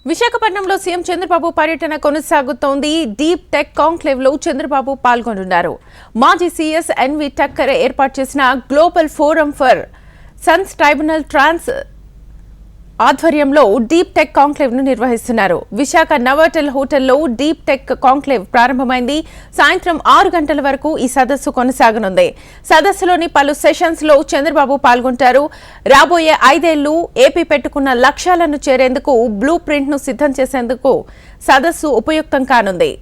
విశాఖపట్నంలో సీఎం చంద్రబాబు పర్యటన కొనసాగుతోంది. డీప్ టెక్ కాంక్లేవ్ లో చంద్రబాబు పాల్గొనున్నారు. మాజీ సీఎస్ ఎన్వి టక్కర్ ఏర్పాటు చేసిన global forum for sons tribunal trans ఆధ్వర్యంలో డీప్ టెక్ కాంక్లేవ్ ను నిర్వహిస్తున్నారు. విశాఖ నవోటెల్ హోటల్లో డీప్ టెక్ కాంక్లేవ్ ప్రారంభమైంది. సాయంత్రం 6 గంటల వరకు ఈ సదస్సు కొనసాగనుంది. సదస్సులోని పలు సెషన్స్ లో చంద్రబాబు పాల్గొంటారు. రాబోయే 5 ఏళ్లు ఏపీ పెట్టుకున్న లక్ష్యాలను చేరేందుకు బ్లూ ప్రింట్ ను సిద్ధం చేసేందుకు సదస్సు ఉపయుక్తం కానుంది.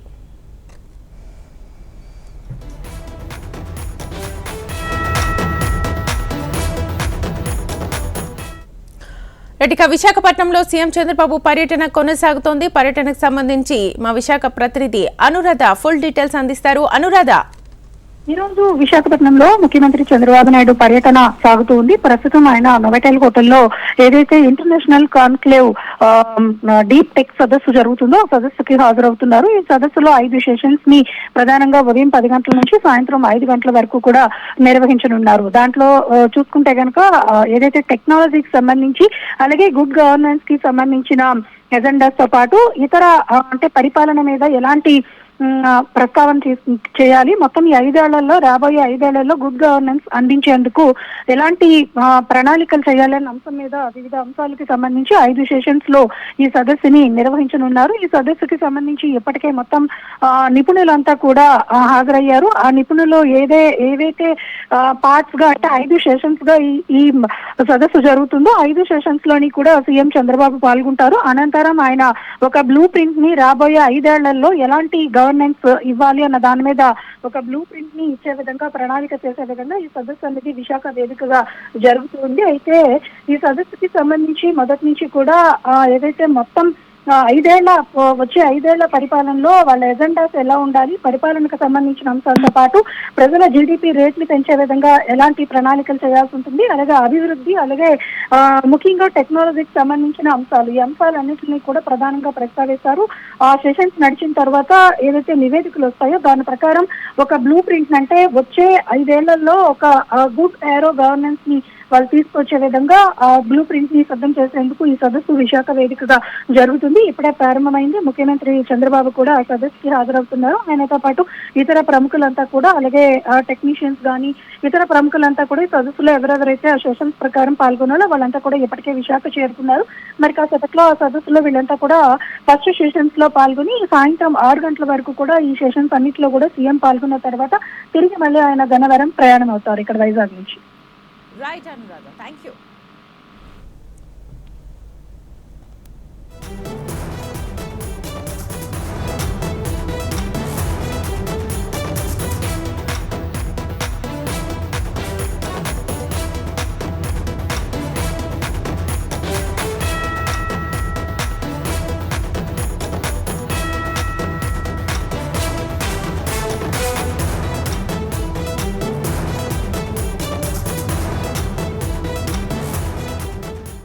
ఇక విశాఖపట్నంలో సీఎం చంద్రబాబు పర్యటన కొనసాగుతోంది. పర్యటనకు సంబంధించి మా విశాఖ ప్రతినిధి అనురాధ ఫుల్ డీటెయిల్స్ అందిస్తారు. అనురాధ, ఈ రోజు విశాఖపట్నంలో ముఖ్యమంత్రి చంద్రబాబు నాయుడు పర్యటన సాగుతూ ఉంది. ప్రస్తుతం ఆయన నోవోటెల్ హోటల్లో ఏదైతే ఇంటర్నేషనల్ కాన్క్లేవ్ డీప్ టెక్ సదస్సు జరుగుతుందో ఆ సదస్సుకి హాజరవుతున్నారు. ఈ సదస్సులో 5 సెషన్స్ ని ప్రధానంగా ఉదయం 10 గంటల నుంచి సాయంత్రం 5 గంటల వరకు కూడా నిర్వహించనున్నారు. దాంట్లో చూసుకుంటే కనుక ఏదైతే టెక్నాలజీకి సంబంధించి అలాగే గుడ్ గవర్నెన్స్ కి సంబంధించిన ఎజెండాస్ తో పాటు ఇతర అంటే పరిపాలన మీద ఎలాంటి ప్రస్తావన చేయాలి, మొత్తం ఈ 5 ఏళ్లలో రాబోయే 5 ఏళ్లలో గుడ్ గవర్నెన్స్ అందించేందుకు ఎలాంటి ప్రణాళికలు చేయాలనే అంశం మీద వివిధ అంశాలకు సంబంధించి 5 సెషన్స్ లో ఈ సదస్సుని నిర్వహించనున్నారు. ఈ సదస్సుకి సంబంధించి ఇప్పటికే మొత్తం నిపుణులంతా కూడా హాజరయ్యారు. ఆ నిపుణులు ఏవైతే పార్ట్స్ గా అంటే 5 సెషన్స్ గా ఈ సదస్సు జరుగుతుందో 5 సెషన్స్ లోని కూడా సీఎం చంద్రబాబు పాల్గొంటారు. అనంతరం ఆయన ఒక బ్లూ ప్రింట్ ని రాబోయే 5 ఏళ్లలో ఎలాంటి గవర్నెన్స్ ఇవ్వాలి అన్న దాని మీద ఒక బ్లూ ప్రింట్ ని ఇచ్చే విధంగా ప్రణాళిక చేసే విధంగా ఈ సదస్సు అనేది విశాఖ వేదికగా జరుగుతుంది. అయితే ఈ సదస్సుకి సంబంధించి మొదటి నుంచి కూడా ఏదైతే మొత్తం 5 ఏళ్ల వచ్చే 5 ఏళ్ల పరిపాలనలో వాళ్ళ ఎజెండాస్ ఎలా ఉండాలి, పరిపాలనకు సంబంధించిన అంశాలతో పాటు ప్రజల జీడిపి రేట్లు పెంచే విధంగా ఎలాంటి ప్రణాళికలు చేయాల్సి ఉంటుంది, అలాగే అభివృద్ధి, అలాగే ముఖ్యంగా టెక్నాలజీకి సంబంధించిన అంశాలు, ఈ అంశాలన్నింటినీ కూడా ప్రధానంగా ప్రస్తావిస్తారు. ఆ సెషన్స్ నడిచిన తర్వాత ఏదైతే నివేదికలు వస్తాయో దాని ప్రకారం ఒక బ్లూ ప్రింట్ అంటే వచ్చే 5 ఏళ్లలో ఒక గుడ్ ఏరో గవర్నెన్స్ ని వాళ్ళు తీసుకొచ్చే విధంగా బ్లూ ప్రింట్ ని సిద్ధం చేసేందుకు ఈ సదస్సు విశాఖ వేదికగా జరుగుతుంది. ఇప్పుడే ప్రారంభమైంది. ముఖ్యమంత్రి చంద్రబాబు కూడా ఆ సదస్సుకి హాజరవుతున్నారు. ఆయనతో పాటు ఇతర ప్రముఖులంతా కూడా అలాగే టెక్నీషియన్స్ గానీ ఇతర ప్రముఖులంతా కూడా ఈ సదస్సులో ఎవరెవరైతే ఆ సెషన్స్ ప్రకారం పాల్గొన్నారో వాళ్ళంతా కూడా ఇప్పటికే విశాఖ చేరుకున్నారు. మరి కాసేపట్లో ఆ సదస్సులో వీళ్ళంతా కూడా ఫస్ట్ సెషన్స్ లో పాల్గొని సాయంత్రం 6 గంటల వరకు కూడా ఈ సెషన్స్ అన్నింటిలో కూడా సీఎం పాల్గొన్న తర్వాత తిరిగి మళ్ళీ ఆయన గన్నవరం ప్రయాణం అవుతారు ఇక్కడ వైజాగ్ నుంచి. Right, Anuradha. Thank you.